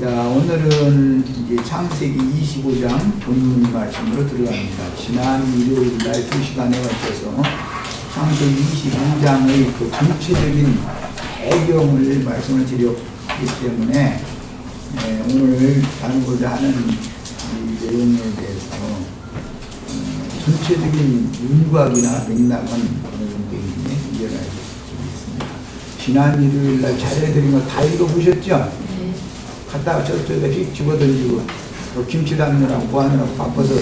자, 오늘은 이제 창세기 25장 본문 말씀으로 들어갑니다. 지난 일요일 날 2시간에 걸쳐서 창세기 25장의 그 전체적인 배경을 말씀을 드렸기 때문에 오늘 다루고자 하는 이 내용에 대해서 전체적인 윤곽이나 맥락은 어느 정도 이해할 수 있습니다. 지난 일요일 날 자료해드린 거 다 읽어보셨죠? 갔다가 저쪽에 휙 집어던지고 또 김치 담느라고 뭐 하느라고 바빠서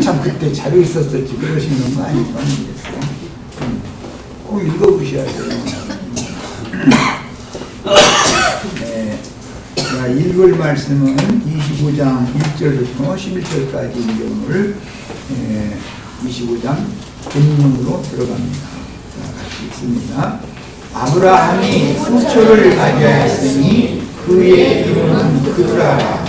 참 그때 자료 있었었지 그러시는 거 아닐까 모르겠어요. 꼭 읽어보셔야 돼요. 네. 자, 읽을 말씀은 25장 1절부터 11절까지 내용을 25장 본문으로 들어갑니다. 자, 같이 읽습니다. 아브라함이 수초를 가져야했으니 그의 이름은 그드라라.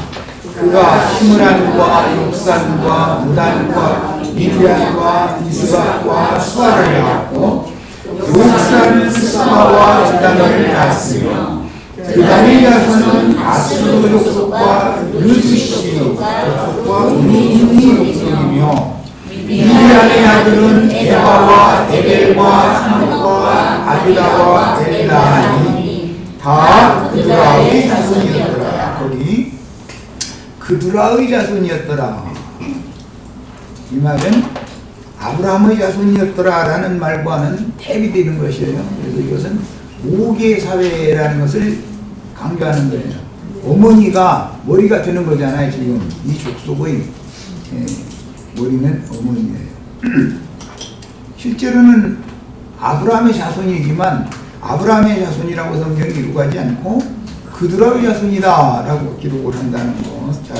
그가 히므란과 욕산과 무단과 미디안과 이스박과 수아를 낳았고 욕산은 수아와 무단을 낳았으며 그다음의 자손은 아수르 족속과 르드시 족속과 우니 족속이며 미디안의 아들은 에바와 에벨과 산과 아비다와 엘다하니 다 그드라의 자손이었더라. 거기 그드라의 자손이었더라. 이 말은 아브라함의 자손이었더라 라는 말과는 대비되는 것이에요. 그래서 이것은 모계 사회라는 것을 강조하는 거예요. 어머니가 머리가 되는 거잖아요. 지금 이 족속의 머리는 어머니예요. 실제로는 아브라함의 자손이지만 아브라함의 자손이라고 성경이 기록하지 않고 그드라의 자손이다 라고 기록을 한다는 거 잘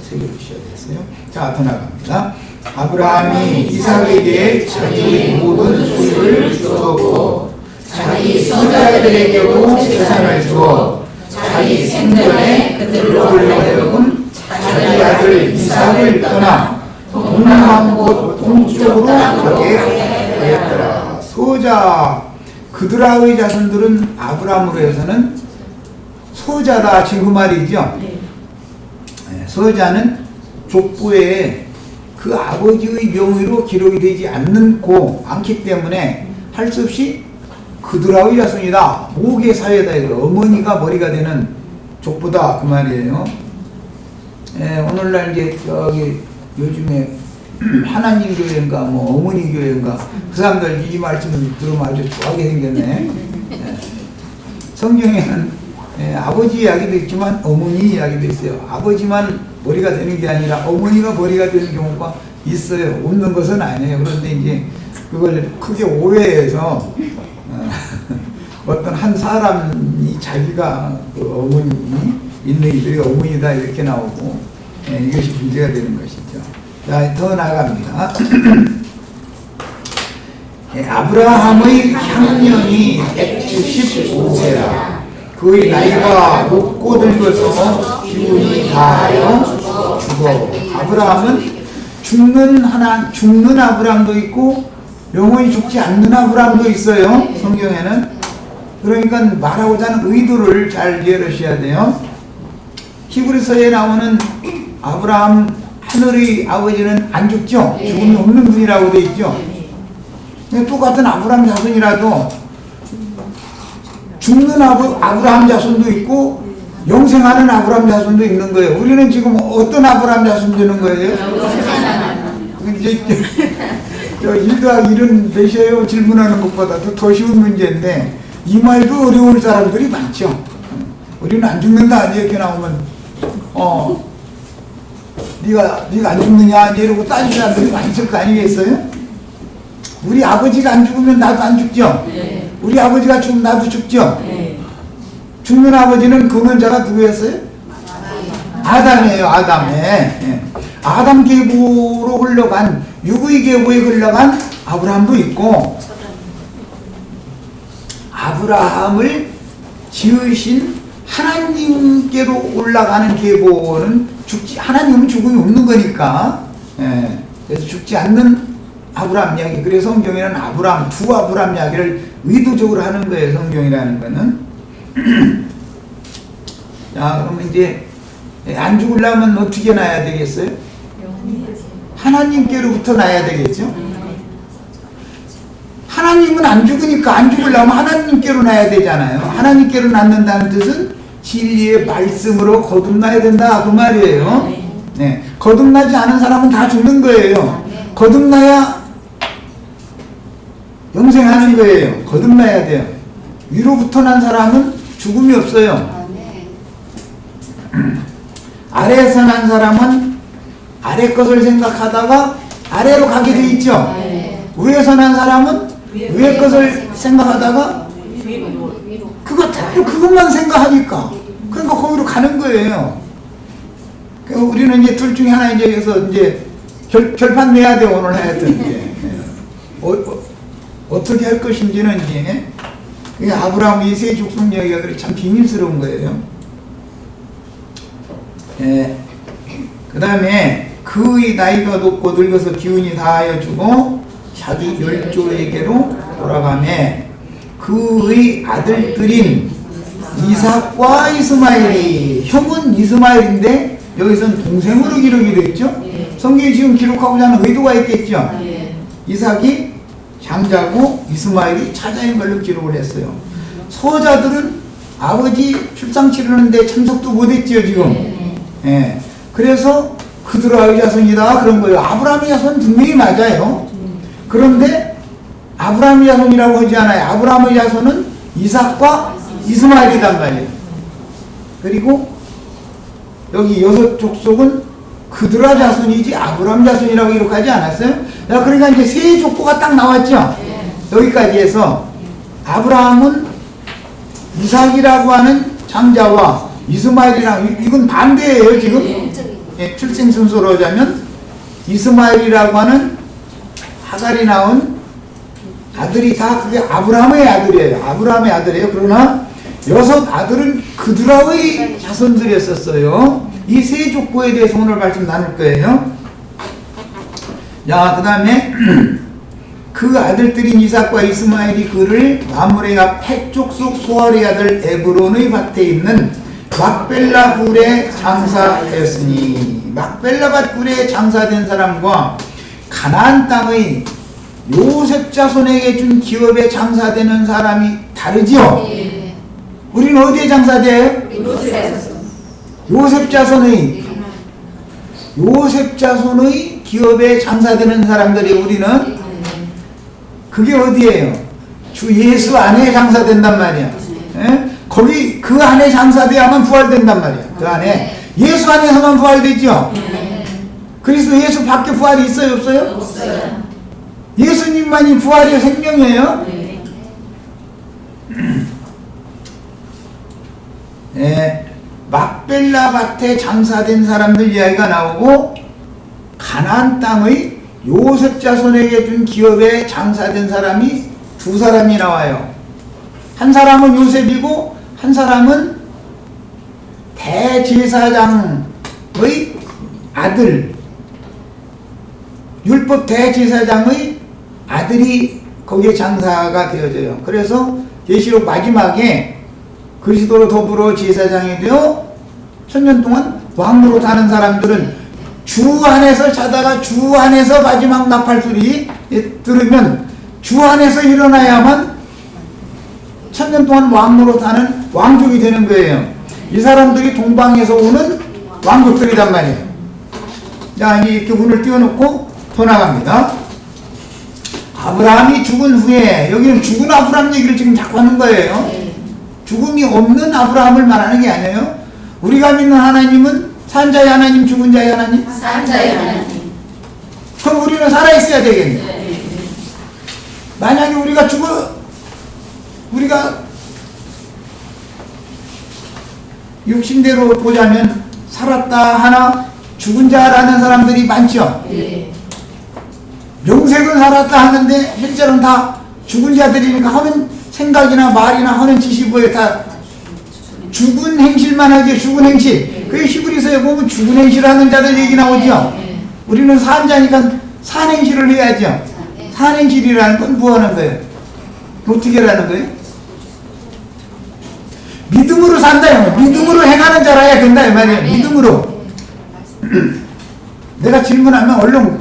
새겨주셔야 되겠어요. 자, 더 나갑니다. 아브라함이 이삭에게 자기의 모든 소유를 주었고 자기 손자들에게도 재산을 주어 자기 생전에 그들로 불러내려온 자기 아들 이삭을 떠나 동남한 곳 동쪽으로 가게 되었더라. 소자 그드라의 자손들은 아브라함으로 해서는 소자다 지금 그 말이죠. 소자는 족보에 그 아버지의 명의로 기록이 되지 않기 때문에 할 수 없이 그드라의 자손이다. 모계 사회다. 어머니가 머리가 되는 족보다 그 말이에요. 오늘날 이제 저기 요즘에 하나님 교회인가 뭐 어머니 교회인가 그 사람들 이 말씀을 들으면 아주 좋아하게 생겼네. 성경에는 아버지 이야기도 있지만 어머니 이야기도 있어요. 아버지만 머리가 되는 게 아니라 어머니가 머리가 되는 경우가 있어요. 없는 것은 아니에요. 그런데 이제 그걸 크게 오해해서 어떤 한 사람이 자기가 그 어머니 있는 이들이 어머니다 이렇게 나오고 이것이 문제가 되는 것이죠. 자, 더 나아갑니다. 아브라함의 향년이 175세라. 그의 나이가 높고 늙어서 기운이 다하여 죽어. 아브라함은 죽는 아브라함도 있고 영원히 죽지 않는 아브라함도 있어요. 성경에는. 그러니까 말하고자 하는 의도를 잘 이해하셔야 돼요. 히브리서에 나오는 아브라함 하늘의 아버지는 안 죽죠? 죽음이 없는 분이라고 되어 있죠? 똑같은 아브라함 자손이라도 죽는 아브라함 자손도 있고 영생하는 아브라함 자손도 있는 거예요. 우리는 지금 어떤 아브라함 자손 되는 거예요? 이제 1 더하기 1은 몇이에요? 질문하는 것보다도 더 쉬운 문제인데 이 말도 어려울 사람들이 많죠. 우리는 안 죽는다 이렇게 나오면 네가 안 죽느냐 이러고 따지는 사람들이 많이 있을 거 아니겠어요? 우리 아버지가 안 죽으면 나도 안 죽죠? 네. 우리 아버지가 죽으면 나도 죽죠? 네. 죽는 아버지는 근원자가 누구였어요? 아담이에요. 아담 계보로 흘러간 육의 계보에 흘러간 아브라함도 있고 아브라함을 지으신 하나님께로 올라가는 계보는 하나님은 죽음이 없는 거니까 그래서 죽지 않는 아브라함 이야기. 그래서 성경에는 두 아브라함 이야기를 의도적으로 하는 거예요. 성경이라는 거는. 자, 그러면 이제 안 죽으려면 어떻게 나야 되겠어요? 하나님께로부터 나야 되겠죠? 하나님은 안 죽으니까 안 죽으려면 하나님께로 나야 되잖아요. 하나님께로 낳는다는 뜻은 진리의 말씀으로 거듭나야 된다 그 말이에요. 네. 거듭나지 않은 사람은 다 죽는 거예요. 거듭나야 영생하는 거예요. 거듭나야 돼요. 위로부터 난 사람은 죽음이 없어요. 아래에서 난 사람은 아래 것을 생각하다가 아래로 가게 돼 있죠. 위에서 난 사람은 위에 것을 생각하다가 그것만 생각하니까 그러니까 거기로 가는 거예요. 우리는 이제 둘 중에 하나 이제 여기서 이제 결판 내야 돼. 오늘 하여튼 이제 어떻게 할 것인지는 이제 아브라함 이 세 족속 이야기가 참 비밀스러운 거예요. 그 다음에 그의 나이가 높고 늙어서 기운이 다하여 주고 자기 열조에게로 돌아가매 그의 아들들인 이삭과 이스마엘이 형은 이스마엘인데 여기서는 동생으로 기록이 되어 있죠. 성경이 지금 기록하고자 하는 의도가 있겠죠. 이삭이 장자고 이스마엘이 차자인 걸로 기록을 했어요. 서자들은 아버지 출상 치르는데 참석도 못했지요 지금. 그래서 그들의 자손이다 그런 거예요. 아브라함의 자손 분명히 맞아요. 그런데 아브라함의 자손이라고 하지 않아요. 아브라함의 자손은 이삭과 이스마엘이란 말이에요. 그리고 여기 여섯 족속은 그들의 자손이지 아브라함 자손이라고 기록하지 않았어요? 그러니까 이제 세 족보가 딱 나왔죠? 여기까지 해서 아브라함은 이삭이라고 하는 장자와 이스마엘이랑 이건 반대예요 지금. 출생 순서로 하자면 이스마엘이라고 하는 하갈이 낳은 아들이 다 그게 아브라함의 아들이에요. 아브라함의 아들이에요. 그러나 여섯 아들은 그들의 자손들이었었어요. 이 세 족보에 대해서 오늘 말씀 나눌 거예요. 자, 그 다음에 그 아들들인 이삭과 이스마엘이 그를 마므레 앞 헷족속 소알의 아들 에브론의 밭에 있는 막벨라 굴에 장사하였으니 막벨라 밭 굴에 장사된 사람과 가나안 땅의 요셉 자손에게 준 기업에 장사되는 사람이 다르지요? 우리는 어디에 장사돼요? 요셉 자손의 기업에 장사되는 사람들이 우리는 그게 어디예요? 주 예수 안에 장사된단 말이야. 거기 그 안에 장사돼야만 부활된단 말이야. 그 안에 예수 안에서만 부활되죠. 그리스도 예수 밖에 부활이 있어요 없어요? 없어요. 예수님만이 부활의 생명이에요. 막벨라 밭에 장사된 사람들 이야기가 나오고 가나안 땅의 요셉 자손에게 준 기업에 장사된 사람이 두 사람이 나와요. 한 사람은 요셉이고 한 사람은 대제사장의 아들, 율법 대제사장의 아들이 거기에 장사가 되어져요. 그래서 계시록 마지막에 그리스도로 더불어 제사장이 되어 천년 동안 왕으로 사는 사람들은 주 안에서 자다가 주 안에서 마지막 나팔 소리 들으면 주 안에서 일어나야만 천년 동안 왕으로 사는 왕족이 되는 거예요. 이 사람들이 동방에서 오는 왕족들이란 말이에요. 자, 이렇게 운을 띄워놓고 더 나갑니다. 아브라함이 죽은 후에, 여기는 죽은 아브라함 얘기를 지금 자꾸 하는 거예요. 죽음이 없는 아브라함을 말하는 게 아니에요. 우리가 믿는 하나님은 산 자의 하나님, 죽은 자의 하나님? 산 자의 하나님. 그럼 우리는 살아있어야 되겠네. 만약에 우리가 육신대로 보자면 살았다 하나 죽은 자라는 사람들이 많죠. 명색은 살았다 하는데 실제로는 다 죽은 자들이니까 하는 생각이나 말이나 하는 지시부에 다 죽은 행실만 하지. 죽은 행실. 그게 히브리서에 보면 죽은 행실하는 자들 얘기 나오죠. 우리는 산 자니까 산 행실을 해야죠. 산 행실이라는 건 뭐 하는 거예요? 어떻게 하는 거예요? 믿음으로 산다요. 믿음으로 행하는 자라야 된다 이 말이에요. 아멘. 믿음으로. 내가 질문하면 얼른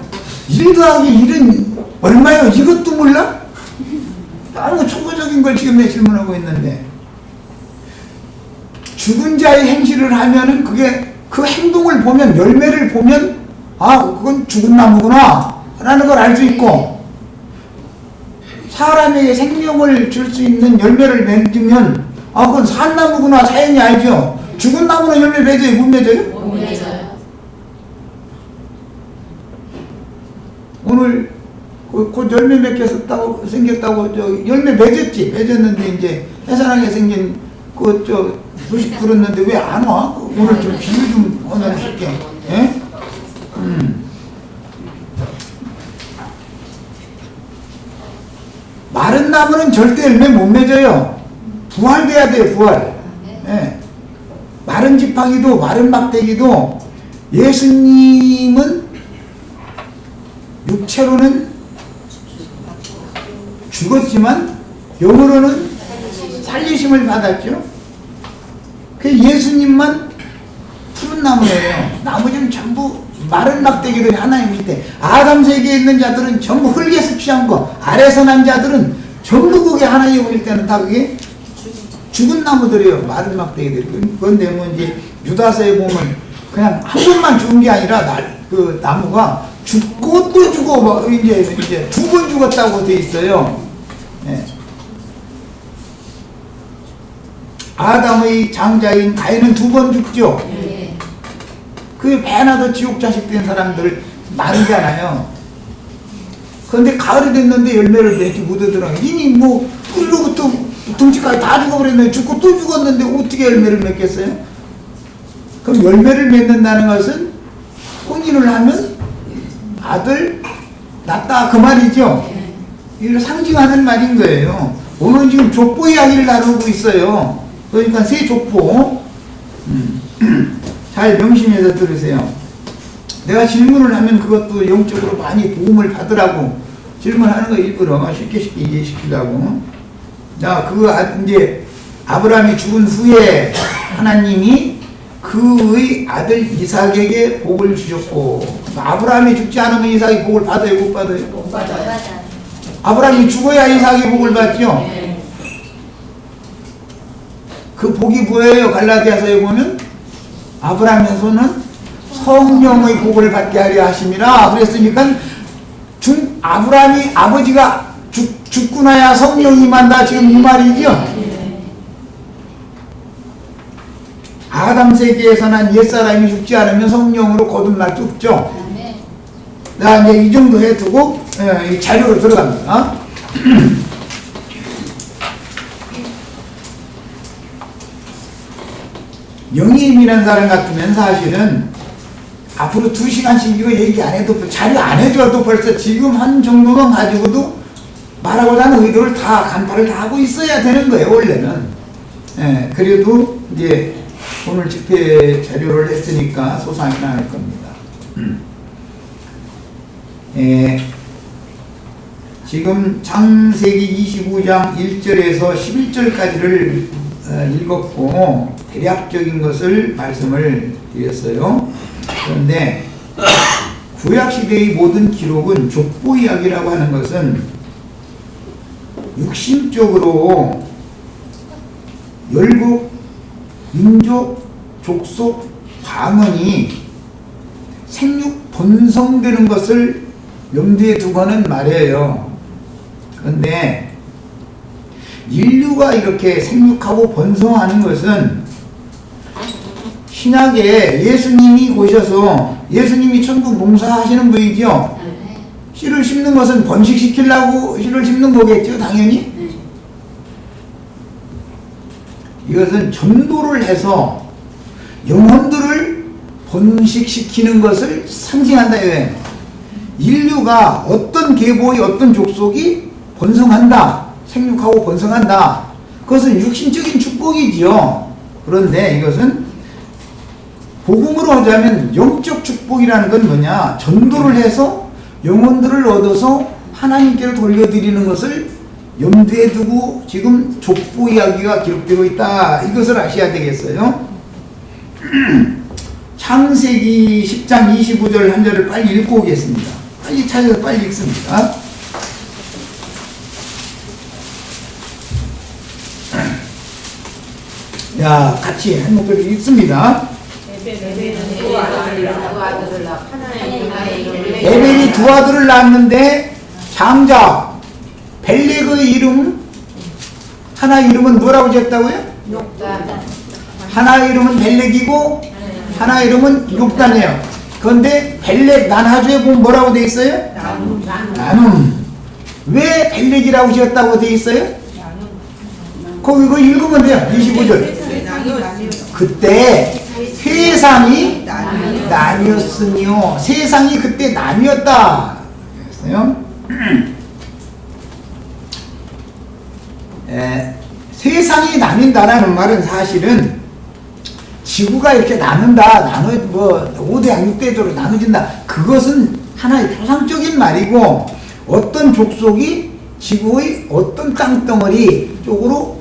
1 더하기 1은 얼마요? 이것도 몰라? 너무 초보적인 걸 지금 내 질문하고 있는데, 죽은 자의 행실을 하면은 그게 그 행동을 보면, 열매를 보면 아 그건 죽은 나무구나 라는 걸 알 수 있고, 사람에게 생명을 줄 수 있는 열매를 맺으면 아 그건 산 나무구나 자연히 알죠. 죽은 나무는 열매 맺어요? 못 맺어요? 못 맺어요. 오늘 곧 열매 맺겠다고 생겼다고 저 열매 맺었지. 맺었는데 이제 해산하게 생긴 그 저 소식 들었는데 왜 안 와? 오늘 좀 비유 좀 오늘 할게. 예? 마른 나무는 절대 열매 못 맺어요. 부활돼야 돼요. 부활. 예. 마른 지팡이도 마른 막대기도, 예수님은 육체로는 죽었지만 영으로는 살리심을 받았죠. 그 예수님만 푸른 나무예요. 나머지는 전부 마른 막대기들이 하나님 밑에. 아담 세계에 있는 자들은 전부 흙에서 취한 거, 아래서 난 자들은 전부 그게 하나님 보일 때는 다 그게 죽은 나무들이에요. 마른 막대기들이. 그런데 뭐 이제 유다서에 보면 그냥 한 번만 죽은 게 아니라 그 나무가 죽고 또 죽어 뭐 이제 2번 죽었다고 돼 있어요. 네. 아담의 장자인 가인은 2번 죽죠. 네. 그 배나 더 지옥 자식 된 사람들 많잖아요. 그런데 가을이 됐는데 열매를 맺지 못하더라고요. 이미 뭐 뿌리로부터 둥지까지 다 죽어버렸는데, 죽고 또 죽었는데 어떻게 열매를 맺겠어요? 그럼 열매를 맺는다는 것은 혼인을 하면 아들 낳다 그 말이죠. 이걸 상징하는 말인 거예요. 오늘 지금 족보 이야기를 나누고 있어요. 그러니까 새 족보 잘 명심해서 들으세요. 내가 질문을 하면 그것도 영적으로 많이 도움을 받으라고 질문하는 거 일부러 쉽게 이해시키려고. 자, 이제 아브라함이 죽은 후에 하나님이 그의 아들 이삭에게 복을 주셨고, 아브라함이 죽지 않으면 이삭이 복을 받아요, 못 받아요? 못 받아요. 아브라함이 죽어야 이삭이 복을 받죠. 네. 그 복이 뭐예요? 갈라디아서에 보면 아브라함에서는 성령의 복을 받게 하려 하심이라 그랬으니까, 아브라함이 아버지가 죽고 나야 성령이 임한다, 지금 이 말이죠. 아담 세계에서 난 옛사람이 죽지 않으면 성령으로 거듭날 수 없죠. 자, 이제 이 정도 해두고 이 자료로 들어갑니다. 영임이라는 사람 같으면 사실은 앞으로 2시간씩 이거 얘기 안 해도, 자료 안 해줘도 벌써 지금 한 정도만 가지고도 말하고자 하는 의도를 다 간파를 다 하고 있어야 되는 거예요, 원래는. 예, 그래도 이제 오늘 집회 자료를 했으니까 소상히 나눌 겁니다. 예, 지금 창세기 25장 1절에서 11절까지를 읽었고 대략적인 것을 말씀을 드렸어요. 그런데 구약시대의 모든 기록은 족보 이야기라고 하는 것은 육신적으로 열국, 민족, 족속, 방언이 생육 번성되는 것을 염두에 두고는 말이에요. 그런데 인류가 이렇게 생육하고 번성하는 것은 신약에 예수님이 오셔서, 예수님이 천국 농사하시는 분이죠. 씨를 심는 것은 번식시키려고 씨를 심는 거겠죠, 당연히. 이것은 전도를 해서 영혼들을 번식시키는 것을 상징한다 이거예요. 인류가 어떤 계보의 어떤 족속이 번성한다, 생육하고 번성한다, 그것은 육신적인 축복이지요. 그런데 이것은 복음으로 하자면 영적 축복이라는 건 뭐냐, 전도를 해서 영혼들을 얻어서 하나님께로 돌려드리는 것을 염두에 두고 지금 족보 이야기가 기록되고 있다, 이것을 아셔야 되겠어요. 창세기 10장 25절 한 절을 빨리 읽고 오겠습니다. 빨리 찾아서 빨리 읽습니다. 자, 같이 한 목소리 읽습니다. 에벨이 두 아들을 낳았는데 장자 벨렉의 이름, 하나 이름은 뭐라고 지었다고요? 하나 이름은 벨렉이고 하나 이름은 욕단이에요. 그런데 벨렉 난하주에 보면 뭐라고 돼 있어요? 나눔. 왜 벨렉이라고 지었다고 돼 있어요? 거기 이거 읽으면 돼요. 25절. 그때 세상이 나뉘었으며 세상이 그때 나뉘었다. 그랬어요. 세상이 나뉜다라는 말은 사실은 지구가 이렇게 나눈다, 뭐 5대양 6대도로 나눠진다. 그것은 하나의 표상적인 말이고 어떤 족속이 지구의 어떤 땅덩어리 쪽으로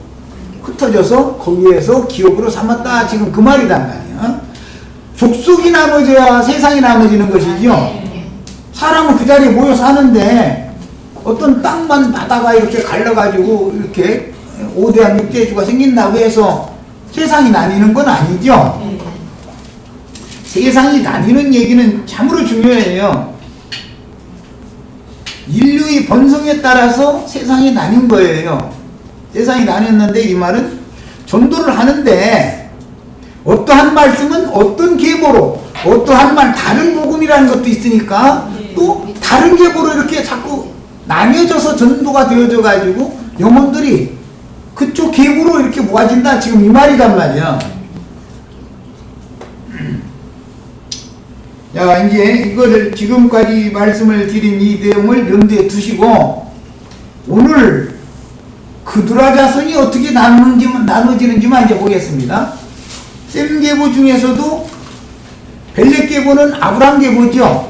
흩어져서 거기에서 기업으로 삼았다. 지금 그 말이란 말이야. 족속이 나눠져야 세상이 나눠지는 것이죠. 사람은 그 자리에 모여 사는데 어떤 땅만 바다가 이렇게 갈라가지고 이렇게 5대양 6대주가 생긴다고 해서 세상이 나뉘는 건 아니죠. 세상이 나뉘는 얘기는 참으로 중요해요. 인류의 번성에 따라서 세상이 나뉜 거예요. 세상이 나뉘었는데 이 말은 전도를 하는데 어떠한 말씀은 어떤 계보로 어떠한 말 다른 복음이라는 것도 있으니까 또 다른 계보로 이렇게 자꾸 나뉘어져서 전도가 되어져 가지고 영혼들이 그쪽 계보로 이렇게 모아진다. 지금 이 말이란 말이야. 자, 이제 이거를 지금까지 말씀을 드린 이 내용을 염두에 두시고 오늘 그드라 자손이 어떻게 나눠지는지만 이제 보겠습니다. 셈 계보 중에서도 벨렉 계보는 아브라함 계보죠.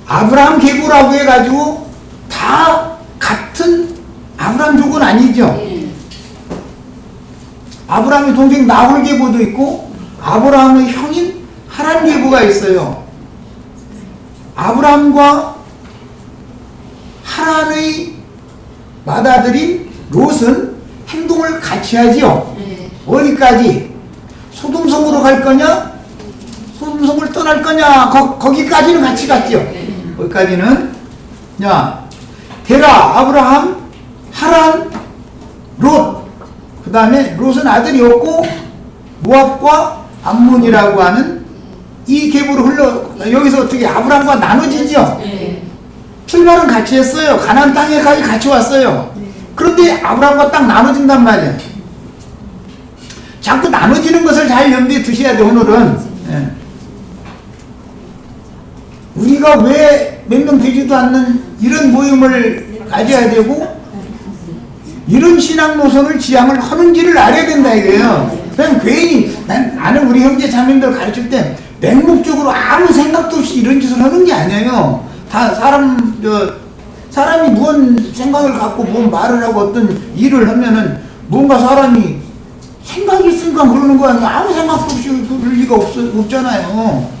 아브라함 계보라고 해가지고 다 같은 아브라함족은 아니죠. 아브라함의 동생 나홀 계보도 있고 아브라함의 형인 하란 계보가 있어요. 아브라함과 하란의 맏아들인 롯은 행동을 같이 하지요. 어디까지? 소돔성으로 갈 거냐? 소돔성을 떠날 거냐? 거기까지는 같이 갔죠. 거기까지는. 야, 데라, 아브라함, 하란, 롯. 그 다음에 롯은 아들이 없고 모압과 암몬이라고 하는 이 계보로 여기서 어떻게 아브라함과 나눠지죠. 출발은 같이 했어요. 가나안 땅에까지 같이 왔어요. 그런데 아브라함과 딱 나눠진단 말이에요. 자꾸 나눠지는 것을 잘 염두에 두셔야 돼. 오늘은 우리가 왜 몇 명 되지도 않는 이런 모임을 가져야 되고 이런 신앙 노선을 지향을 하는지를 알아야 된다 이거예요. 그냥 괜히 나는 우리 형제 자매들 가르칠 때 맹목적으로 아무 생각도 없이 이런 짓을 하는 게 아니에요. 다 사람이 무슨 생각을 갖고 뭔 말을 하고 어떤 일을 하면은 뭔가 사람이 생각이 있으니까 그러는 거 아니야. 아무 생각도 없이 그럴 리가 없잖아요.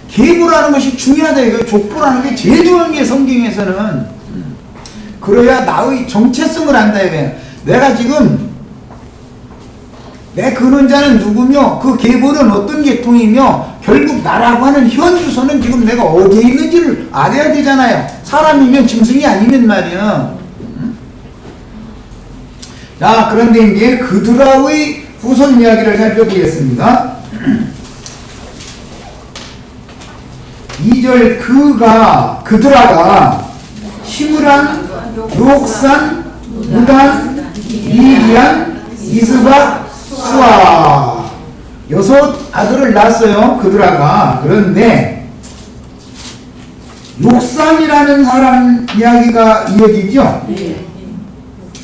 계보라는 것이 중요하다 이거예요. 족보라는 게 제일 중요한 게 성경에서는. 그래야 나의 정체성을 안다 이거예요. 내가 지금 내 근원자는 누구며 그 계보는 어떤 계통이며 결국 나라고 하는 현 주소는 지금 내가 어디에 있는지를 알아야 되잖아요. 사람이면 짐승이 아니면 말이야. 자, 그런데 이제 그드라의 후손 이야기를 살펴보겠습니다. 2절 그드라가 시므란, 욕산, 무단, 미디안, 이스바, 수아 6 아들을 낳았어요. 그드라가. 그런데 욕산이라는 사람 이야기가 이어지죠.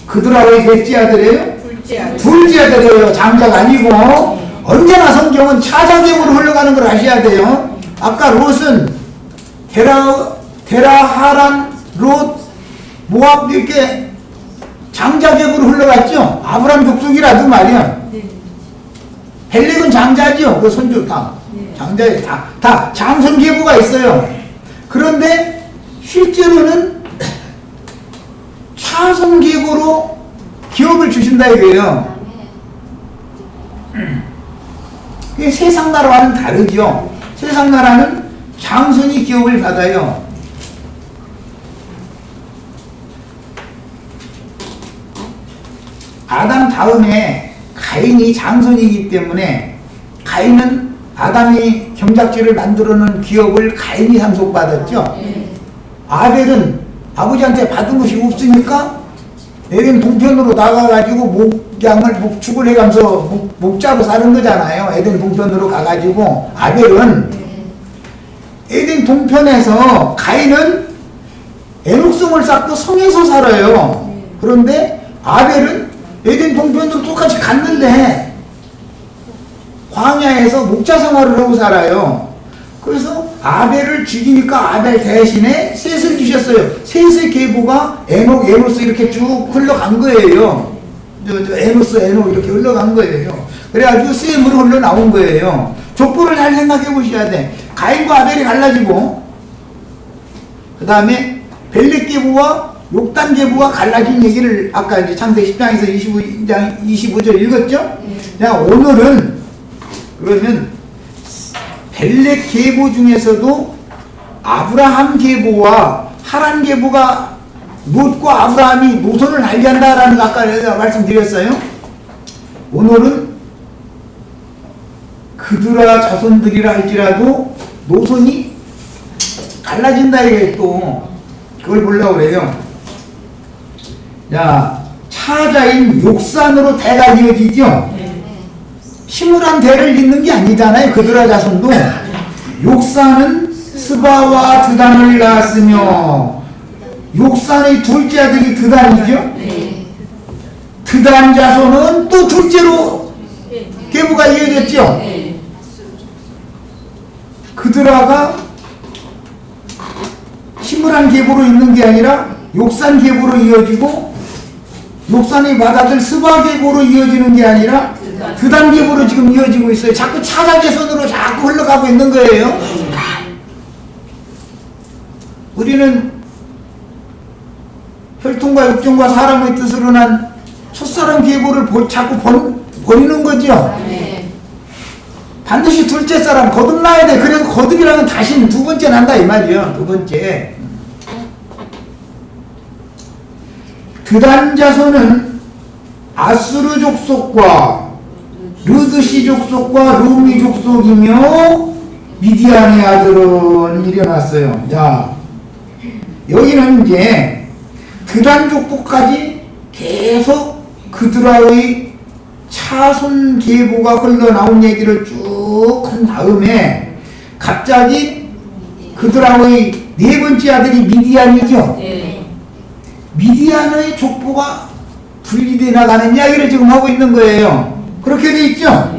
그드라의 몇째 아들이에요? 둘째 아들이에요. 장자가 아니고. 언제나 성경은 차장경으로 흘러가는 걸 아셔야 돼요. 아까 롯은 데라, 하란, 롯, 모압 이렇게 장자격으로 흘러갔죠. 아브라함 족속이라도 말이야. 벨렉은 장자죠. 그 손주 다. 장자에 다 장손 계보가 있어요. 그런데 실제로는 차손 계보로 기업을 주신다 이거예요. 이게 세상 나라와는 다르죠. 세상 나라는 장손이 기업을 받아요. 아담 다음에 가인이 장손이기 때문에 가인은 아담이 경작지를 만들어놓은 기업을 가인이 상속받았죠. 아벨은 아버지한테 받은 것이 없으니까 에덴 동편으로 나가가지고 목축을 해가면서 목자로 사는 거잖아요. 에덴 동편으로 가가지고 아벨은 에덴 동편에서 가인은 애녹성을 쌓고 성에서 살아요. 그런데 아벨은 에덴 동편으로 똑같이 갔는데 광야에서 목자 생활을 하고 살아요. 그래서 아벨을 죽이니까 아벨 대신에 셋을 주셨어요. 셋의 계보가 에녹, 에노스 이렇게 쭉 흘러간 거예요. 에노스, 에녹 이렇게 흘러간 거예요. 그래가지고 셈으로 흘러나온 거예요. 족보를 잘 생각해 보셔야 돼. 가인과 아벨이 갈라지고 그 다음에 벨렉 계보와 욕단 계보가 갈라진 얘기를 아까 이제 창세기 10장에서 25절 읽었죠? 자, 오늘은 그러면 벨렉 계보 중에서도 아브라함 계보와 하란 계보가 롯과 아브라함이 노선을 달리한다라는 거 아까 내가 말씀드렸어요. 오늘은 그들아 자손들이라 할지라도 노선이 갈라진다 이게 또 그걸 보려고 그래요. 자, 차자인 욕산으로 대가 이어지죠. 심을한 대를 잇는 게 아니잖아요. 그들아 자손도. 욕산은 스바와 드단을 낳았으며 욕산의 둘째 아들이 드단이죠. 드단 자손은 또 둘째로 계보가 이어졌죠. 그들아가 심을한 계보로 있는 게 아니라 욕산 계보로 이어지고 욕산의 맏아들 스바 계보로 이어지는 게 아니라 드단 계보로 지금 이어지고 있어요. 자꾸 차자계선으로 자꾸 흘러가고 있는 거예요. 우리는 혈통과 육정과 사람의 뜻으로 난 첫사람 계보를 자꾸 버리는 거죠. 반드시 둘째 사람 거듭나야 돼. 그래서 거듭이라면 다시 두 번째 난다 이 말이에요. 두 번째. 드단 자손은 아수르 족속과 르드시 족속과 루미 족속이며 미디안의 아들은 일어났어요. 자, 여기는 이제 드단 족보까지 계속 그들의 차손 계보가 흘러나온 얘기를 쭉 한 다음에 갑자기 그들의 네 번째 아들이 미디안이죠. 미디안의 족보가 분리되어 나가는 이야기를 지금 하고 있는 거예요. 그렇게 돼 있죠?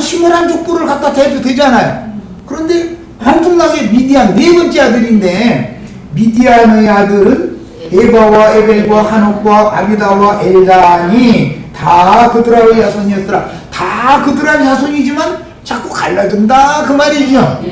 심을한 족보를 갖다 대도 되잖아요. 그런데 엄청나게 미디안 네 번째 아들인데 미디안의 아들은 에바와 에벨과 하녹과 아비다와 엘단이 다 그들의 자손이었더라. 다 그들의 자손이지만 자꾸 갈라진다 그 말이죠.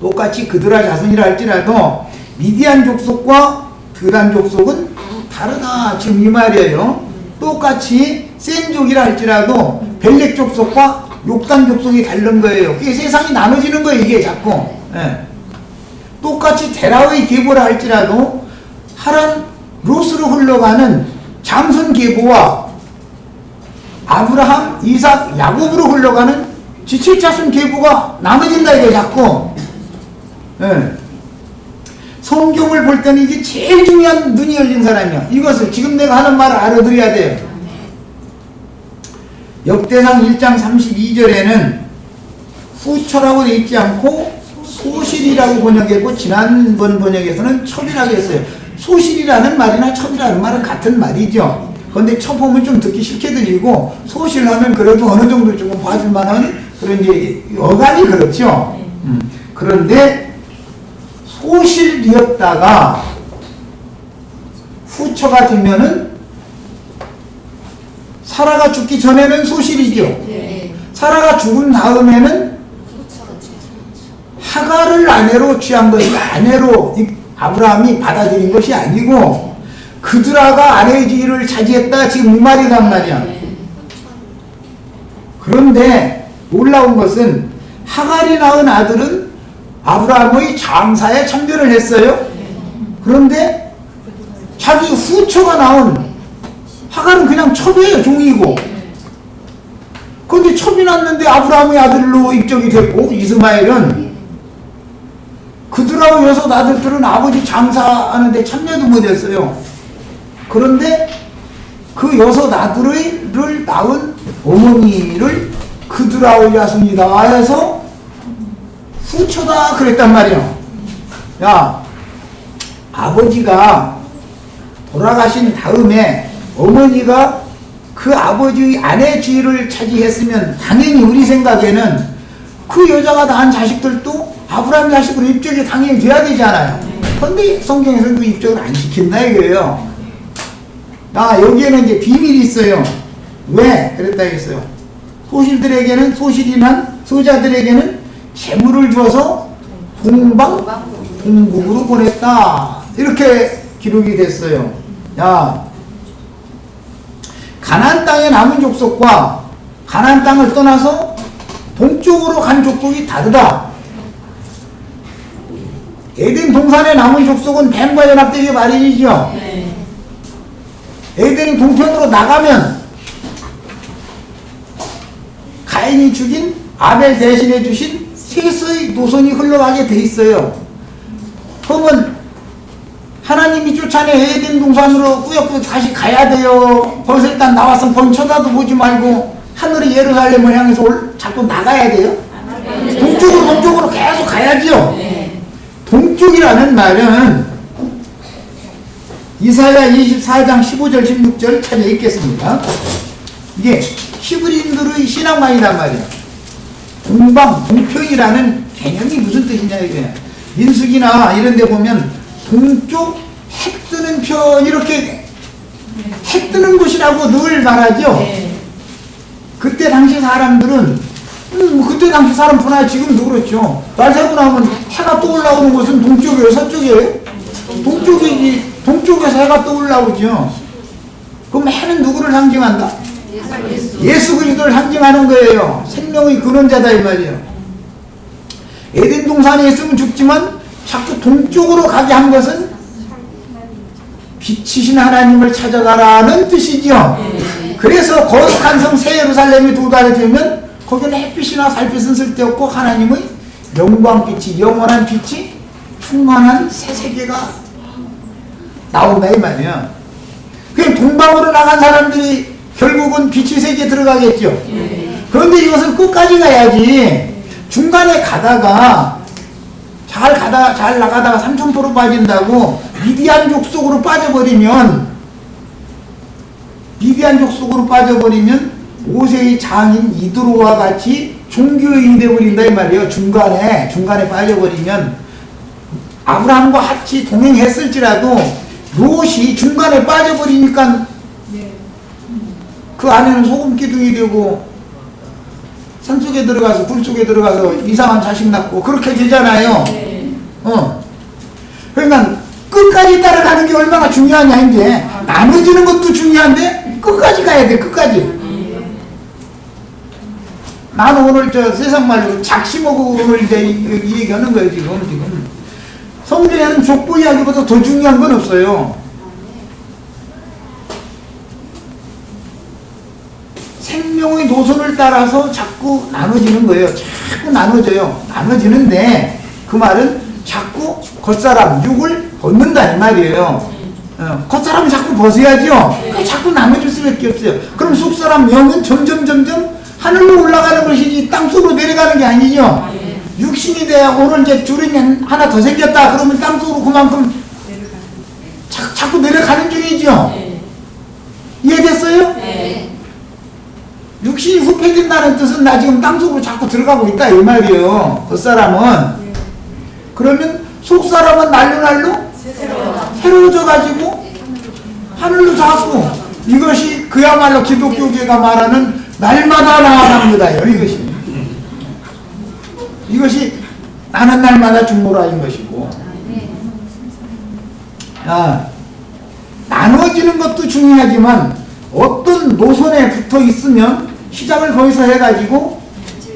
똑같이 그들의 자손이라 할지라도 미디안 족속과 드단 족속은 다르다 지금 이 말이에요. 똑같이 센족이라 할지라도 벨렉 족속과 욕단 족속이 다른 거예요. 그게 세상이 나눠지는 거예요 이게 자꾸. 똑같이 데라의 계보라 할지라도 하란 롯으로 흘러가는 장손 계보와 아브라함, 이삭, 야곱으로 흘러가는 지칠자손 계보가 나눠진다 이게 자꾸. 성경을 볼 때는 이게 제일 중요한 눈이 열린 사람이야. 이것을 지금 내가 하는 말을 알아들어야 돼요. 역대상 1장 32절에는 후처라고 되어 있지 않고 소실이라고 번역했고 지난번 번역에서는 첩이라고 했어요. 소실이라는 말이나 첩이라는 말은 같은 말이죠. 그런데 첩 보면 좀 듣기 싫게 들리고 소실하면 그래도 어느 정도 조금 봐줄 만한 그런 이제 어감이 그렇죠. 그런데 소실이었다가 후처가 되면은 사라가 죽기 전에는 소실이죠. 네. 사라가 죽은 다음에는 하갈을 아내로 취한 것이 아내로 아브라함이 받아들인 것이 아니고 그드라가 아내의 지위를 차지했다, 지금 이 말이란 말이야. 그런데 놀라운 것은 하갈이 낳은 아들은 아브라함의 장사에 참견을 했어요. 그런데 자기 후처가 낳은 하갈은 그냥 첩이에요, 종이고. 그런데 첩이 낳는데 아브라함의 아들로 입적이 됐고, 이스마엘은 그들하고 여섯 아들들은 아버지 장사하는데 참여도 못했어요. 그런데 그 여섯 아들을 낳은 어머니를 그들하고 야순이다 해서 후처다 그랬단 말이에요. 야, 아버지가 돌아가신 다음에 어머니가 그 아버지의 아내 지위를 차지했으면 당연히 우리 생각에는 그 여자가 낳은 자식들도 아브라함 자식으로 입적이 당연히 돼야 되잖아요. 그런데 성경에서는 그 입적을 안 시킨다 이거예요. 여기에는 이제 비밀이 있어요. 왜 그랬다 했어요? 소실들에게는, 소실이난 소자들에게는 재물을 주어서 동방동국으로 보냈다, 이렇게 기록이 됐어요. 가나안 땅에 남은 족속과 가나안 땅을 떠나서 동쪽으로 간 족속이 다르다. 에덴 동산에 남은 족속은 뱀과 연합되기 마련이죠. 에덴이 동편으로 나가면 가인이 죽인 아벨 대신해 주신 셋의 노선이 흘러가게 돼 있어요. 그러면 하나님이 쫓아내 에덴 동산으로 꾸역꾸역 다시 가야 돼요? 거기서 일단 나왔으면 거기 쳐다도 보지 말고 하늘의 예루살렘을 향해서 자꾸 나가야 돼요? 동쪽으로 계속 가야죠. 동쪽이라는 말은 이사야 24장 15절 16절 찾아 읽겠습니다. 이게 히브리인들의 신앙만이란 말이에요. 동편이라는 개념이 무슨 뜻이냐 이거예요. 민수기나 이런 데 보면 동쪽 해 뜨는 편, 이렇게 해 뜨는 곳이라고 늘 말하죠. 그때 당시 사람들은 그때 당시 사람뿐만 지금도 그렇죠. 날 새고 나면 해가 떠올라오는 곳은 동쪽이에요, 서쪽이에요? 동쪽이지. 동쪽에서 해가 떠올라오죠. 그럼 해는 누구를 상징한다? 예수 그리스도를 상징하는 거예요. 생명의 근원자다 이 말이에요. 에덴 동산에 있으면 죽지만 자꾸 동쪽으로 가게 한 것은 빛이신 하나님을 찾아가라는 뜻이죠. 그래서 거룩한 성 새 예루살렘이 도달이 되면 거기는 햇빛이나 달빛은 쓸데없고 하나님의 영광빛이, 영원한 빛이 충만한 새 세계가 나온다 이 말이야. 그냥 동방으로 나간 사람들이 결국은 빛의 세계에 들어가겠죠. 그런데 이것은 끝까지 가야지. 중간에 가다가 잘 나가다가 삼천포로 빠진다고 미디안 족속으로 빠져버리면 모세의 장인 이드로와 같이 종교인이 되어버린다 이 말이에요. 중간에 빠져버리면 아브라함과 같이 동행했을지라도 롯이 중간에 빠져버리니까 그 안에는 소금 기둥이 되고 산속에 들어가서 불 속에 들어가서 이상한 자식 낳고 그렇게 되잖아요. 그러니까 끝까지 따라가는 게 얼마나 중요하냐. 이제 나눠지는 것도 중요한데 끝까지 가야 돼. 끝까지. 나는 오늘 세상 말로 작심하고 오늘 이제 이 얘기하는 거예요. 지금 성경에는 족보 이야기보다 더 중요한 건 없어요. 생명의 노선을 따라서 자꾸 나눠지는 거예요. 자꾸 나눠져요. 나눠지는데 그 말은 자꾸 겉사람 육을 벗는다 이 말이에요. 겉사람은 자꾸 벗어야죠. 자꾸 나눠질 수밖에 없어요. 그럼 속사람 영은 점점 하늘로 올라가는 것이지 땅속으로 내려가는 게 아니죠. 육신이 돼야 오늘 이제 주름이 하나 더 생겼다 그러면 땅속으로 그만큼 자꾸 내려가는 중이죠. 이해됐어요? 네. 육신이 후패진다는 뜻은 나 지금 땅속으로 자꾸 들어가고 있다 이 말이에요. 겉사람은. 그러면 속사람은 날로 새로워져 가지고 하늘로 자꾸 이것이 그야말로 기독교계가 말하는 날마다 나아갑니다요. 이것이 나는 날마다 중보라인 것이고, 나눠지는 것도 중요하지만 어떤 노선에 붙어 있으면 시작을 거기서 해가지고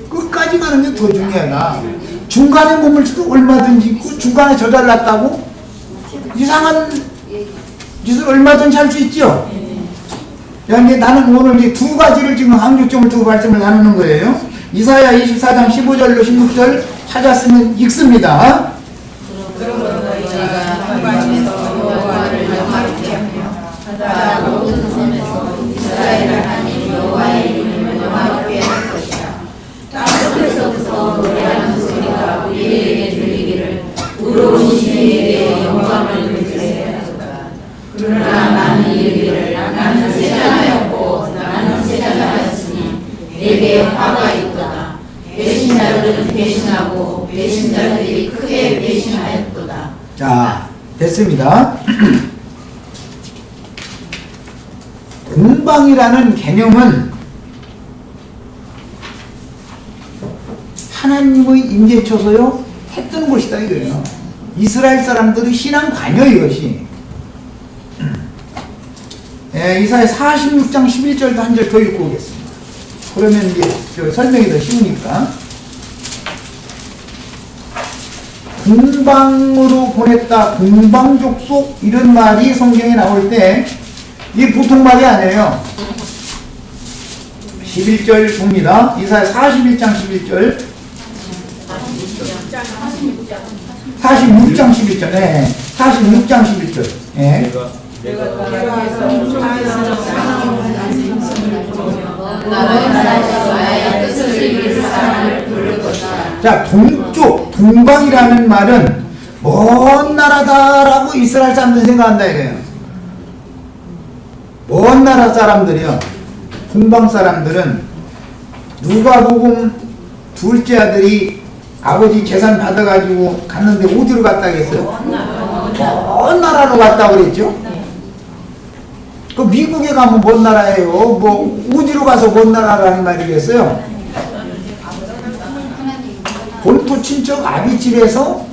끝까지 가는 게 더 중요하다. 중간에 머물지도 얼마든지 있고 중간에 저잘났다고 이상한 짓을 얼마든지 할 수 있죠. 이제 나는 오늘 이 두 가지를 지금 항조점을 두고 말씀을 나누는 거예요. 이사야 24장 15절로 16절 찾았으면 읽습니다. 그러나 나는 이르기를 나는 세잔하였고 나는 세잔하였으니 내게 화가 있도다. 배신자들은 배신하고 배신자들이 크게 배신하였도다. 자, 됐습니다. 공방이라는 개념은 하나님의 임재에 쳐서요 했던 곳이다 이거예요. 이스라엘 사람들의 신앙 관여 이것이. 이사야 46장 11절도 한 절 더 읽고 오겠습니다. 그러면 이제 설명이 더 쉬우니까. 공방으로 보냈다, 공방족속 이런 말이 성경에 나올 때 이게 보통 말이 아니에요. 11절 봅니다. 이사야 41장 11절 46장 11절 46장 11절 자, 동방이라는 말은 먼 나라다라고 이스라엘 사람들이 생각한다 이래요. 먼 나라 사람들이요. 동방 사람들은 누가복음 둘째 아들이 아버지 재산 받아가지고 갔는데 어디로 갔다 했어요? 먼 나라로 갔다 그랬죠? 그 미국에 가면 먼 나라예요. 뭐 어디로 가서 먼 나라라는 말이겠어요? 본토 친척 아비집에서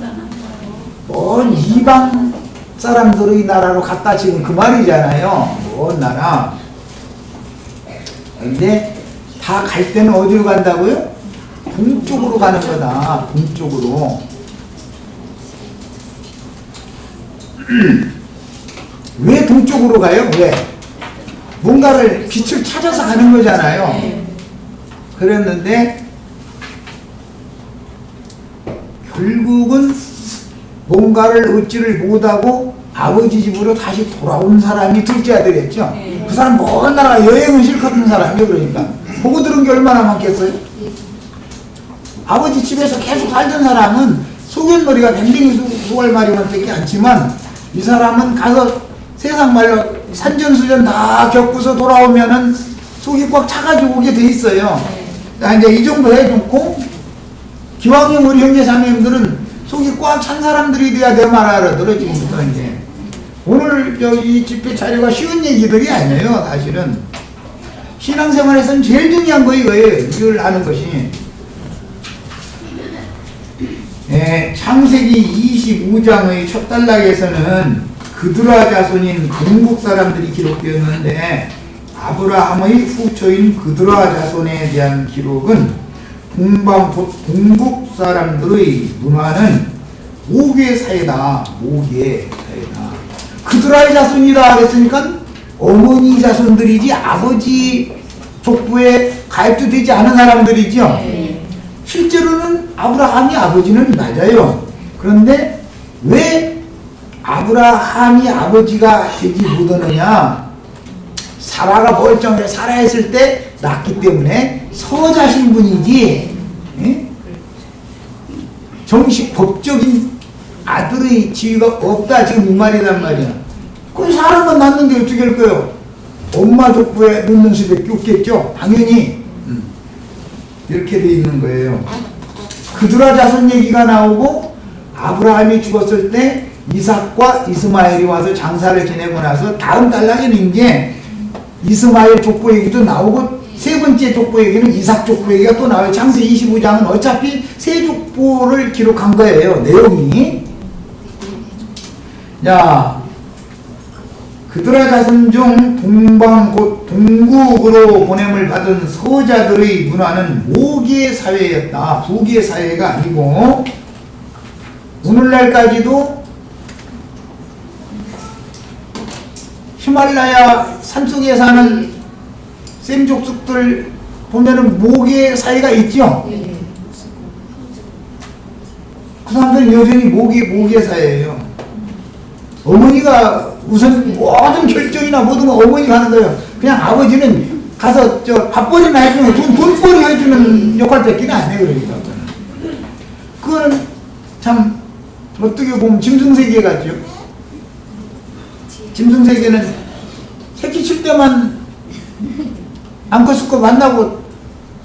먼 이방 사람들의 나라로 갔다 지금 그 말이잖아요. 먼 나라. 근데 다 갈 때는 어디로 간다고요? 동쪽으로 가는 거다. 동쪽으로. 왜 동쪽으로 가요? 왜? 뭔가를 빛을 찾아서 가는 거잖아요. 그랬는데 결국은 뭔가를 얻지를 못하고 아버지 집으로 다시 돌아온 사람이 둘째 아들이었죠. 그 사람 먼 나라 여행은 실컷 한 사람이요. 그러니까 보고 들은 게 얼마나 많겠어요? 아버지 집에서 계속 살던 사람은 소견머리가 댕댕이 수월말이만 되지 않지만 이 사람은 가서 세상 말로 산전수전 다 겪고서 돌아오면은 속이 꽉 차가지고 오게 돼 있어요. 이제 이 정도 해놓고 기왕이면 우리 형제 자매님들은 속이 꽉 찬 사람들이 돼야 내 말 알아들어. 지금부터 이제 오늘 이 집회 자료가 쉬운 얘기들이 아니에요. 사실은 신앙생활에서는 제일 중요한 거 이거예요. 이걸 아는 것이. 창세기 25장의 첫 단락에서는 그드라 자손인 동국 사람들이 기록되었는데 아브라함의 후처인 그드라 자손에 대한 기록은 동국 사람들의 문화는 모계 사회다. 모계 사회다. 그드라의 자손이다 그랬으니까 어머니 자손들이지 아버지 족부에 가입도 되지 않은 사람들이죠. 실제로는 아브라함이 아버지는 맞아요. 그런데 왜 아브라함이 아버지가 되지 못하느냐? 사라가 멀쩡해 살아있을 때 낳기 때문에 서자 신분이지 정식 법적인 아들의 지위가 없다 지금 이 말이란 말이야. 그럼 사람은 낳는데 어떻게 할 거예요? 엄마 족부에 넣는 수밖에 없겠죠. 당연히 이렇게 돼 있는 거예요. 그드라 자손 얘기가 나오고 아브라함이 죽었을 때 이삭과 이스마엘이 와서 장사를 지내고 나서 다음 단락에는 이제 이스마엘 족보 얘기도 나오고 세 번째 족보 얘기는 이삭 족보 얘기가 또 나와요. 창세기 25장은 어차피 세 족보를 기록한 거예요. 내용이. 자, 그들의 자손 중 동방 곧 동국으로 보냄을 받은 서자들의 문화는 모기의 사회였다. 부기의 사회가 아니고 오늘날까지도 히말라야 산속에 사는 셈족속들 보면은 모기의 사회가 있죠. 그 사람들은 여전히 모기의 사회예요. 어머니가 우선 모든 결정이나 모든 거 어머니가 하는 거예요. 그냥 아버지는 가서 밥벌이나 해주면 돈벌이 해주는 역할밖에 안 해요. 그러니까 그거는 참 어떻게 보면 짐승세계 같죠. 짐승세계는 새끼 칠 때만 암컷 수컷 만나고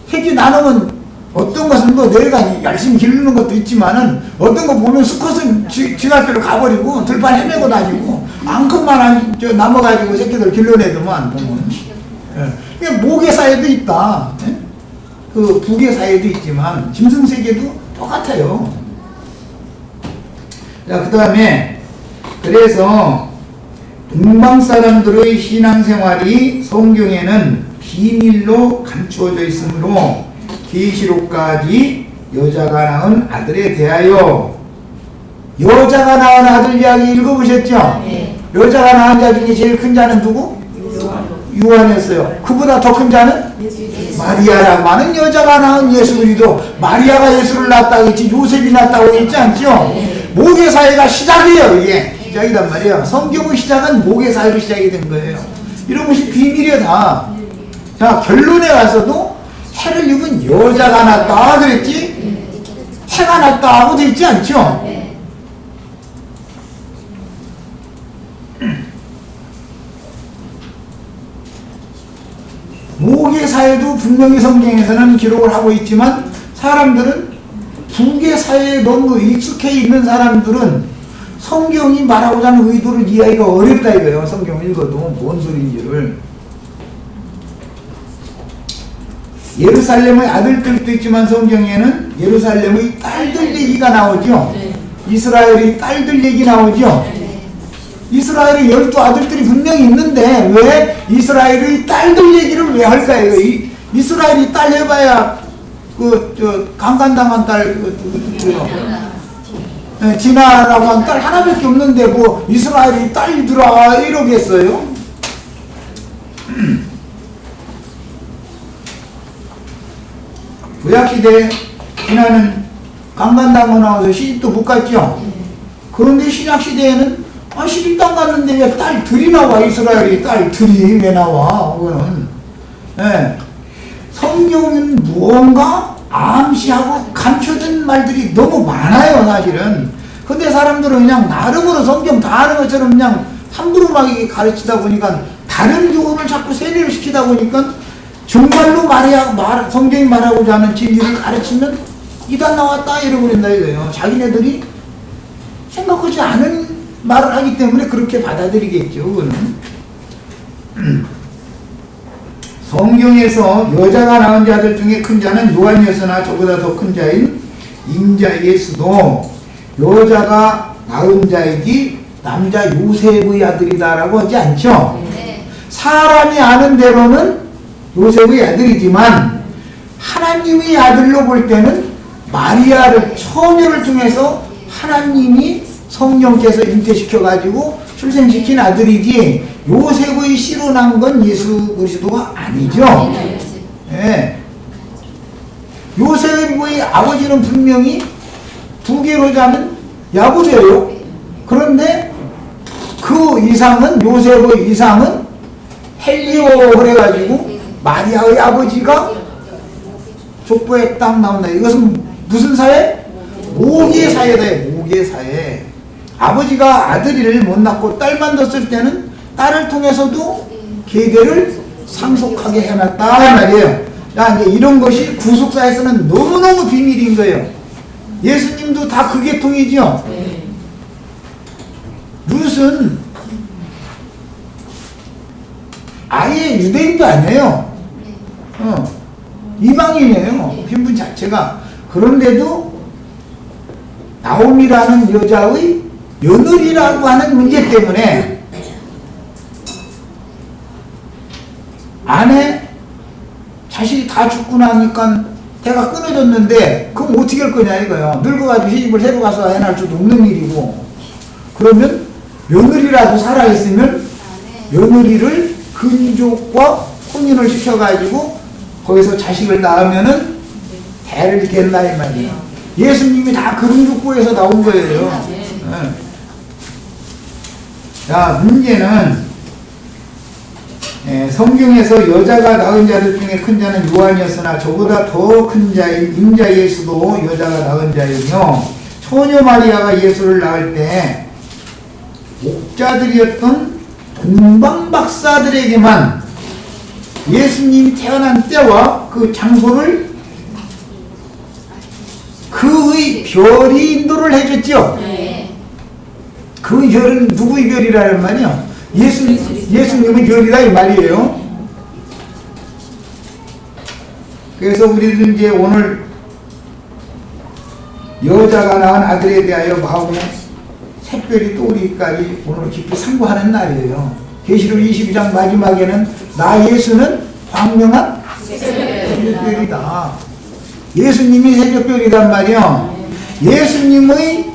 새끼 나누면 어떤 것은 뭐 내가 열심히 기르는 것도 있지만은 어떤 거 보면 수컷은 지갈 대로 가버리고 들판 헤매고 다니고 암컷만 남아가지고 새끼들 길러내더만 보면. 예. 모계 사회도 있다. 예? 그 부계 사회도 있지만 짐승세계도 똑같아요. 자, 그 다음에 그래서 동방 사람들의 신앙생활이 성경에는 비밀로 감추어져 있으므로 계시록까지 여자가 낳은 아들에 대하여 여자가 낳은 아들 이야기 읽어보셨죠? 네. 여자가 낳은 자 중에 제일 큰 자는 누구? 요한이었어요. 그보다 더 큰 자는? 마리아라고 하는 여자가 낳은 예수 그리스도. 마리아가 예수를 낳았다고 했지 요셉이 낳았다고 했지 않죠? 모계 사회가 시작이에요. 이게 시작이란 말이에요. 성경의 시작은 모계 사회로 시작이 된 거예요. 이런 것이 비밀이야 다. 자, 결론에 와서도 해를 입은 여자가 낳았다 그랬지? 해가 낳았다 하고 되지 않죠? 모계 사회도 분명히 성경에서는 기록을 하고 있지만 사람들은 부계 사회에 너무 익숙해 있는 사람들은 성경이 말하고자 하는 의도를 이해하기가 어렵다 이거예요. 성경을 읽어도 뭔 소리인지를. 예루살렘의 아들들도 있지만 성경에는 예루살렘의 딸들 얘기가 나오죠. 이스라엘의 딸들 얘기 나오죠. 이스라엘의 12아들들이 분명히 있는데 왜 이스라엘의 딸들 얘기를 왜 할까요? 이스라엘이 딸 해봐야 강간당한 딸 디나라고 한 딸 하나밖에 없는데 뭐 이스라엘이 딸들아 이러겠어요? 구약시대에 디나는 강간당하고 나와서 시집도 못 갔죠. 그런데 신약시대에는 시집도 안 갔는데 왜 딸들이 나와? 이스라엘이 딸들이 왜 나와? 그거는 성경은 무언가 암시하고 감춰진 말들이 너무 많아요 사실은. 근데 사람들은 그냥 나름으로 성경 다 아는 것처럼 그냥 함부로 막 가르치다 보니까 다른 교훈을 자꾸 세뇌를 시키다 보니까 정말로 성경이 말하고자 하는 진리를 가르치면 이단 나왔다 이러버린다 이거예요. 자기네들이 생각하지 않은 말을 하기 때문에 그렇게 받아들이겠죠. 그거는. 성경에서 여자가 낳은 자들 중에 큰 자는 요한이었으나 저보다 더 큰 자인 임자 예수도 여자가 낳은 자이기 남자 요셉의 아들이다라고 하지 않죠. 사람이 아는 대로는 요셉의 아들이지만 하나님의 아들로 볼 때는 마리아를 처녀를 통해서 하나님이 성령께서 잉태시켜가지고 출생시킨 아들이지 요셉의 씨로 난 건 예수 그리스도가 아니죠. 예. 요셉의 아버지는 분명히 두 개로 자는 야곱이에요. 그런데 그 이상은 요셉의 이상은 헬리오 그래가지고 마리아의 아버지가 족보에 딱 나온다. 이것은 무슨 사회? 모계 사회다. 모계 사회. 아버지가 아들을 못 낳고 딸만 뒀을 때는 딸을 통해서도 계계를 상속하게 해놨다 말이에요. 야, 이제 이런 것이 구속사에서는 너무너무 비밀인 거예요. 예수님도 다 그 계통이죠. 룻은 아예 유대인도 아니에요. 이방인이에요. 신분 자체가. 그런데도 나옴이라는 여자의 며느리라고 하는 문제 때문에 아내 자식이 다 죽고 나니까 대가 끊어졌는데 그럼 어떻게 할 거냐 이거요. 늙어가지고 시집을 새로 가서 애 낳을 수도 없는 일이고. 그러면 며느리라도 살아있으면 며느리를 근족과 혼인을 시켜가지고 거기서 자식을 낳으면은 대를 겠나 이 말이에요. 예수님이 다 그런 족보에서 나온 거예요. 자, 문제는 성경에서 여자가 낳은 자들 중에 큰 자는 요한이었으나 저보다 더 큰 자인 인자 예수도 여자가 낳은 자이며 처녀 마리아가 예수를 낳을 때 목자들이었던 동방박사들에게만 예수님이 태어난 때와 그 장소를 그의 별이 인도를 해줬죠. 그 별은 누구의 별이라는 말이요? 예수님의 별이라 이 말이에요. 그래서 우리는 이제 오늘 여자가 낳은 아들에 대하여 마음에 샛별이 떠오르기까지 오늘 깊이 상고하는 날이에요. 계시록 22장 마지막에는 나 예수는 광명한 새벽별이다. 예수님이 새벽별이란 말이요. 예수님의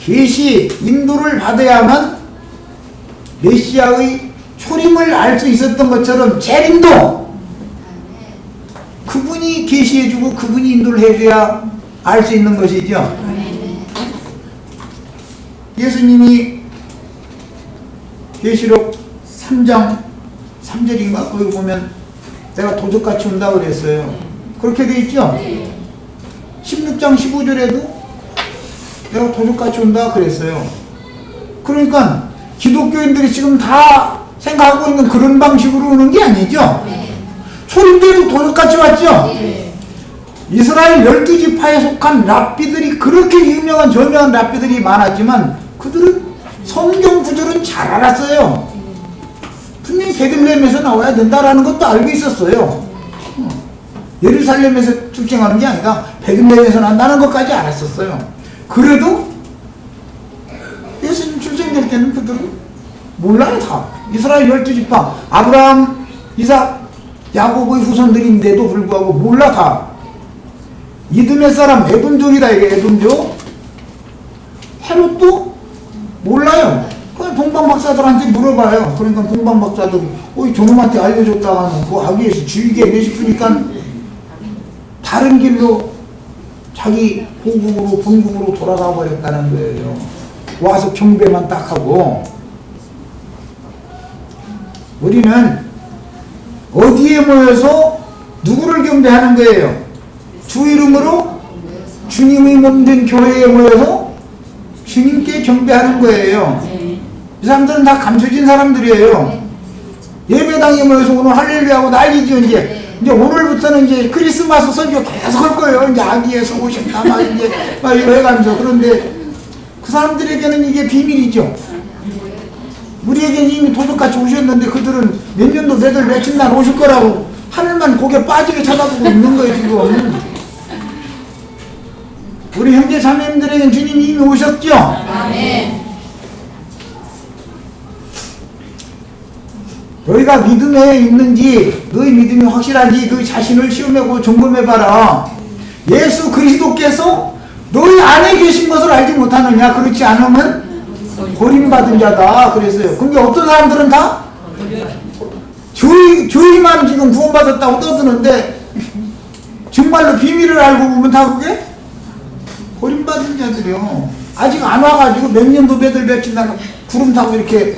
계시 인도를 받아야만 메시아의 초림을 알 수 있었던 것처럼 재림도 그분이 계시해주고 그분이 인도를 해줘야 알 수 있는 것이죠. 예수님이 계시록 3장 3절인가 거기 보면 내가 도적같이 온다고 그랬어요. 그렇게 돼 있죠. 16장 15절에도 내가 도적같이 온다 그랬어요. 그러니까 기독교인들이 지금 다 생각하고 있는 그런 방식으로 오는 게 아니죠. 초림 때도 도적같이 왔죠. 이스라엘 12지파에 속한 랍비들이 그렇게 유명한 저명한 랍비들이 많았지만 그들은 성경 구절은 잘 알았어요. 분명히 베들레헴에서 나와야 된다라는 것도 알고 있었어요. 예루살렘에서 출생하는 게 아니라 베들레헴에서 난다는 것까지 알았었어요. 그래도 예수님 출생될 때는 그들은 몰라요. 다 이스라엘 12지파 아브라함, 이삭, 야곱의 후손들인데도 불구하고 몰라. 다 이드메 사람 에돔족이다. 이게 에돔족. 헤롯도 몰라요. 그냥 동방박사들한테 물어봐요. 그러니까 동방박사들이 저놈한테 알려줬다가는 그 아기에서 질게 내싶으니까 다른 길로 자기 본국으로 본국으로 돌아가 버렸다는 거예요. 와서 경배만 딱 하고. 우리는 어디에 모여서 누구를 경배하는 거예요? 주 이름으로 주님의 몸된 교회에 모여서 주님께 경배하는 거예요. 이 사람들은 다 감춰진 사람들이에요. 예배당에 모여서 오늘 할렐루야하고 난리죠. 이제 오늘부터는 이제 크리스마스 설교 계속 할 거예요. 이제 아기에서 오셨다 막 이제 막 이거 해가면서. 그런데 그 사람들에게는 이게 비밀이죠. 우리에게는 이미 도둑같이 오셨는데 그들은 몇 년도 며칠 날 오실 거라고 하늘만 고개 빠지게 쳐다보고 있는 거예요 지금. 우리 형제 자매님들에게는 주님이 이미 오셨죠? 아멘. 너희가 믿음에 있는지 너희 믿음이 확실한지 너희 자신을 시험해보고 점검해봐라. 예수 그리스도께서 너희 안에 계신 것을 알지 못하느냐? 그렇지 않으면 버림받은 자다 그랬어요. 근데 어떤 사람들은 다 저희만 지금 구원받았다고 떠드는데 정말로 비밀을 알고 보면 다 그게 버림받은 자들이요. 아직 안 와가지고 몇 년도 며칠 날 구름 타고 이렇게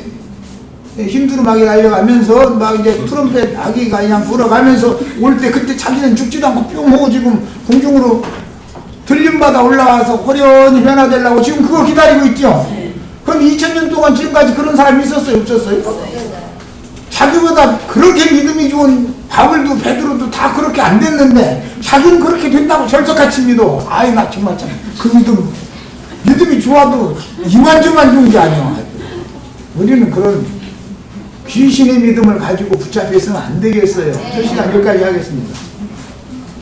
힘두름하게 달려가면서 막 이제 트럼펫 아기가 그냥 불어가면서 올 때 그때 자기는 죽지도 않고 뿅 하고 지금 공중으로 들림받아 올라와서 호련히 변화되려고 지금 그거 기다리고 있죠. 그럼 2000년 동안 지금까지 그런 사람이 있었어요? 없었어요? 자기보다 그렇게 믿음이 좋은 바울도 베드로도 다 그렇게 안 됐는데 자기는 그렇게 된다고 절석같이 믿어. 아이 나 정말 참 그 믿음이 좋아도 이만저만 좋은 게 아니야. 우리는 그런 귀신의 믿음을 가지고 붙잡혀 있으면 안 되겠어요. 저 시간 여기까지 하겠습니다.